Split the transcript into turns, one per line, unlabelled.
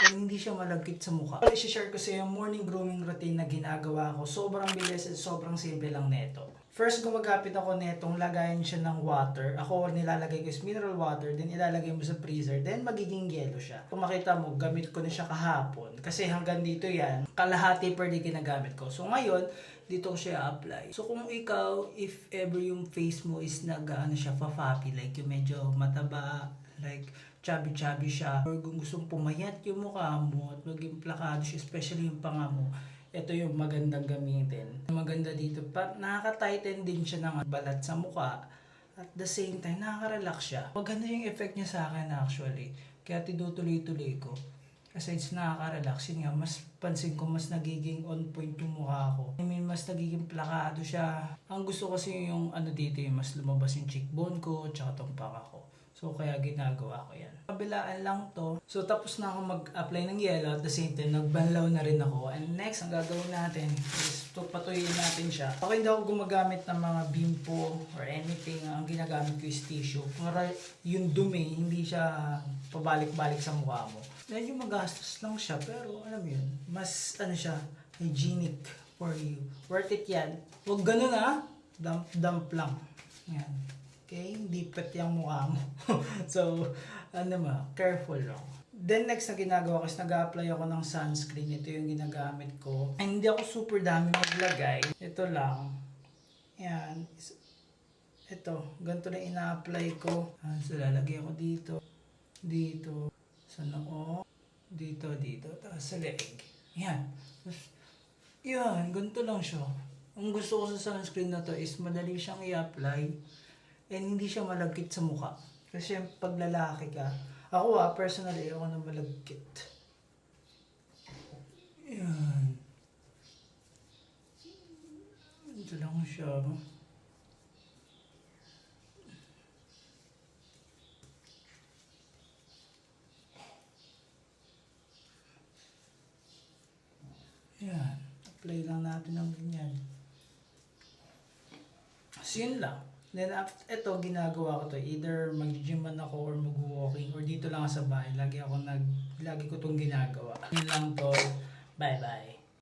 And hindi siya malagkit sa mukha. I-share ko sa yung morning grooming routine na ginagawa ko. Sobrang bilis at sobrang simple lang neto. First, gumagapit ako netong lagayin siya ng water. Ako, nilalagay ko is mineral water, then ilalagay mo sa freezer, then magiging yellow siya. Kung makita mo, gamit ko na siya kahapon. Kasi hanggang dito yan, kalahati per day ginagamit ko. So ngayon, dito ko siya apply. So kung ikaw, if ever yung face mo is nag-ano siya, fa-fappy, like yung medyo mataba, like chubby-chubby siya, or kung gustong pumayat yung mukha mo at maging plakado siya, especially yung panga mo, ito yung magandang gamitin. Maganda dito, nakaka-tighten din siya ng balat sa mukha. At the same time, nakaka-relax siya. Maganda yung effect niya sa akin actually. Kaya tinutuloy-tuloy ko. Kasi it's nakaka-relax. Yun nga, mas pansin ko mas nagiging on point yung mukha ko. I mean, mas nagiging plakado siya. Ang gusto kasi yung ano dito, yung mas lumabas yung cheekbone ko, tsaka tong panga ko. So, kaya ginagawa ko yan. Kabilaan lang to. So, tapos na ako mag-apply ng yellow. At the same time, nagbanlaw na rin ako. And next, ang gagawin natin is patuyin natin siya. Ako hindi ako gumagamit ng mga bimpo or anything. Ang ginagamit ko is tissue. Para yung dumi, hindi siya pabalik-balik sa mukha mo. Medyo magastos lang siya. Pero, alam mo yun, mas ano siya, hygienic for you. Worth it yan. Huwag ganun ha. Dump lang. Yan. Okay, hindi pet yung mukha mo. So, ano careful lang. Then next na ginagawa ko is nag-apply ako ng sunscreen. Ito yung ginagamit ko. And hindi ako super dami maglagay. Ito lang. Yan. Ito, ganito na ina-apply ko. So, lalagay ko dito. Dito. Sa noo. Dito. Tapos sa leeg. Yan. Yan, ganito lang siya. Ang gusto ko sa sunscreen na to is madali siyang i-apply. And hindi siya malagkit sa mukha. Kasi pag lalaki ka, ako personally, ako na malagkit. Yan. Ito lang siya. Yan. Apply lang natin ng ganyan. So yun lang. Then after ito, ginagawa ko to. Either mag-gym man ako or mag-walking or dito lang sa bahay. Lagi ko itong ginagawa. Yun lang to. Bye-bye.